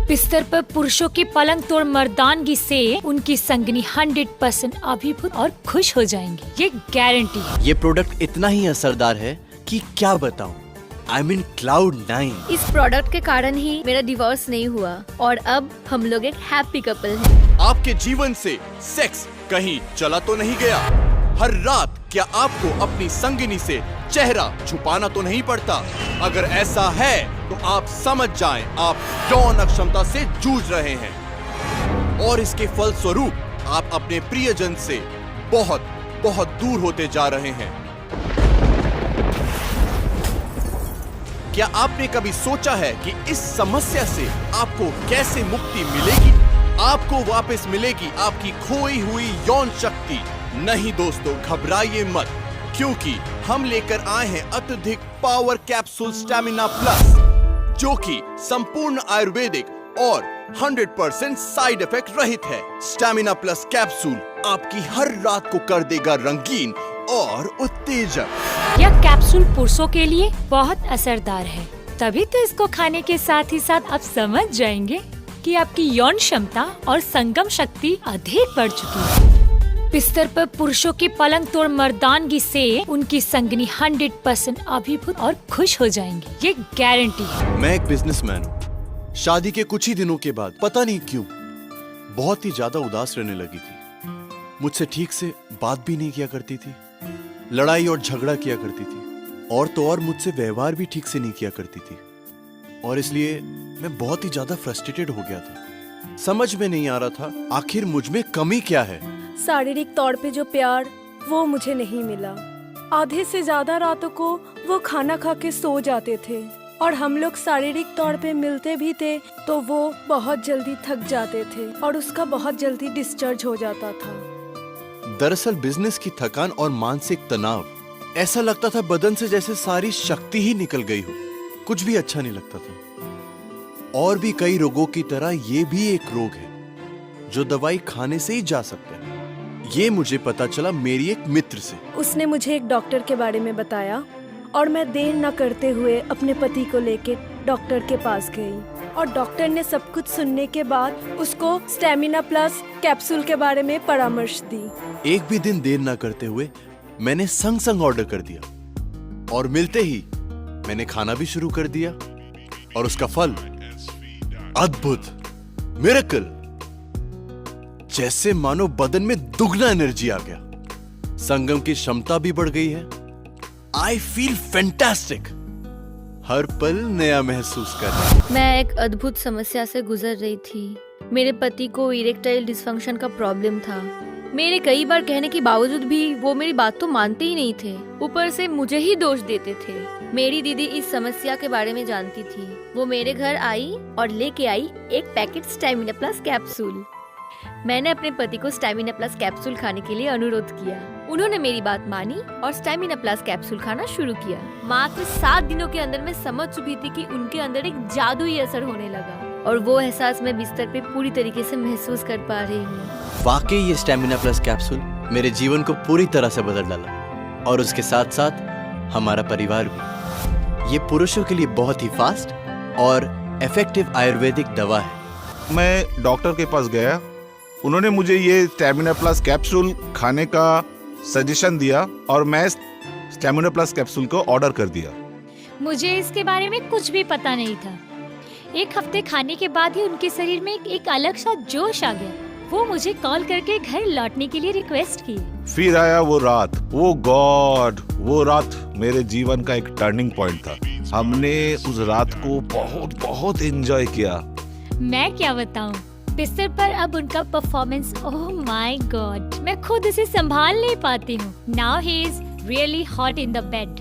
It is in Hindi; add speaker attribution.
Speaker 1: बिस्तर पर पुरुषों की पलंग तोड़ मर्दानगी से उनकी संगनी 100% अभिभूत और खुश हो जाएंगी, ये गारंटी है।
Speaker 2: ये प्रोडक्ट इतना ही असरदार है कि क्या बताऊं। I mean Cloud 9।
Speaker 3: इस प्रोडक्ट के कारण ही मेरा डिवोर्स नहीं हुआ और अब हम लोग एक हैप्पी कपल हैं।
Speaker 4: आपके जीवन से सेक्स कहीं चला तो नहीं गया? हर रात क्या आपको अपनी संगिनी से चेहरा छुपाना तो नहीं पड़ता? अगर ऐसा है तो आप समझ जाएं आप यौन अक्षमता से जूझ रहे हैं और इसके फलस्वरूप आप अपने प्रियजन से बहुत बहुत दूर होते जा रहे हैं। क्या आपने कभी सोचा है कि इस समस्या से आपको कैसे मुक्ति मिलेगी? आपको वापस मिलेगी आपकी खोई हुई यौन शक्ति। नहीं दोस्तों, घबराइए मत, क्योंकि हम लेकर आए हैं अत्यधिक पावर कैप्सूल स्टैमिना प्लस, जो कि संपूर्ण आयुर्वेदिक और 100% साइड इफेक्ट रहित है। स्टैमिना प्लस कैप्सूल आपकी हर रात को कर देगा रंगीन और उत्तेजक।
Speaker 1: यह कैप्सूल पुरुषों के लिए बहुत असरदार है, तभी तो इसको खाने के साथ ही साथ आप समझ जाएंगे कि आपकी यौन क्षमता और संगम शक्ति अधिक बढ़ चुकी है। बिस्तर पर पुरुषों की पलंग तोड़ मर्दानगी से उनकी संगनी 100% अभिभूत और खुश हो जाएंगी, ये गारंटी है।
Speaker 2: मैं एक बिजनेसमैन हूँ। शादी के कुछ ही दिनों के बाद पता नहीं क्यों बहुत ही ज्यादा उदास रहने लगी थी। मुझसे ठीक से बात भी नहीं किया करती थी, लड़ाई और झगड़ा किया करती थी, और तो और मुझसे व्यवहार भी ठीक से नहीं किया करती थी, और इसलिए मैं बहुत ही ज्यादा फ्रस्ट्रेटेड हो गया था। समझ में नहीं आ रहा था आखिर मुझ में कमी क्या है।
Speaker 5: शारीरिक तौर पे जो प्यार वो मुझे नहीं मिला। आधे से ज्यादा रातों को वो खाना खा के सो जाते थे और हम लोग शारीरिक तौर पे मिलते भी थे तो वो बहुत जल्दी थक जाते थे और उसका बहुत जल्दी डिस्चार्ज हो जाता था।
Speaker 2: दरअसल बिजनेस की थकान और मानसिक तनाव, ऐसा लगता था बदन से जैसे सारी शक्ति ही निकल गई हो, कुछ भी अच्छा नहीं लगता था। और भी कई रोगों की तरह ये भी एक रोग है जो दवाई खाने से ही जा सकता है। ये मुझे पता चला मेरी एक मित्र से।
Speaker 5: उसने मुझे एक डॉक्टर के बारे में बताया और मैं देर न करते हुए अपने पति को लेके डॉक्टर के पास गई और डॉक्टर ने सब कुछ सुनने के बाद उसको स्टैमिना प्लस कैप्सूल के बारे में परामर्श दी।
Speaker 2: एक भी दिन देर न करते हुए मैंने संग संग ऑर्डर कर दिया और मिलते ही मैंने खाना भी शुरू कर दिया और उसका फल अद्भुत, मिरेकल, जैसे मानो बदन में दुगना एनर्जी आ गया। संगम की क्षमता भी बढ़ गई है। I feel fantastic. हर पल नया महसूस कर रहा हूं।
Speaker 3: मैं एक अद्भुत समस्या से गुजर रही थी। मेरे पति को इरेक्टाइल डिस्फंक्शन का प्रॉब्लम था। मेरे कई बार कहने के बावजूद भी वो मेरी बात तो मानते ही नहीं थे, ऊपर से मुझे ही दोष देते थे। मेरी दीदी इस समस्या के बारे में जानती थी। वो मेरे घर आई और लेके आई एक पैकेट स्टैमिना प्लस कैप्सूल। मैंने अपने पति को स्टैमिना प्लस कैप्सूल खाने के लिए अनुरोध किया। उन्होंने मेरी बात मानी और स्टैमिना प्लस कैप्सूल खाना शुरू किया। मात्र 7 दिनों के अंदर मैं समझ चुकी थी कि उनके अंदर एक जादुई असर होने लगा और वो एहसास मैं बिस्तर पे पूरी तरीके से महसूस कर पा रही हूँ।
Speaker 2: वाकई ये स्टैमिना प्लस कैप्सूल मेरे जीवन को पूरी तरह से बदल डाला और उसके साथ साथ हमारा परिवार भी। ये पुरुषों के लिए बहुत ही फास्ट और इफेक्टिव आयुर्वेदिक दवा है।
Speaker 6: मैं डॉक्टर के पास गया, उन्होंने मुझे ये स्टैमिना प्लस कैप्सूल खाने का सजेशन दिया और मैं स्टैमिना प्लस कैप्सूल को ऑर्डर कर दिया।
Speaker 1: मुझे इसके बारे में कुछ भी पता नहीं था। एक हफ्ते खाने के बाद ही उनके शरीर में एक अलग सा जोश आ गया। वो मुझे कॉल करके घर लौटने के लिए रिक्वेस्ट की।
Speaker 6: फिर आया वो रात। वो गॉड, वो रात मेरे जीवन का एक टर्निंग पॉइंट था। हमने उस रात को बहुत बहुत एंजॉय किया।
Speaker 1: मैं क्या बताऊं, बिस्तर पर अब उनका परफॉर्मेंस, ओह माय गॉड, मैं खुद इसे संभाल नहीं पाती हूँ। Now he is really hot in the bed.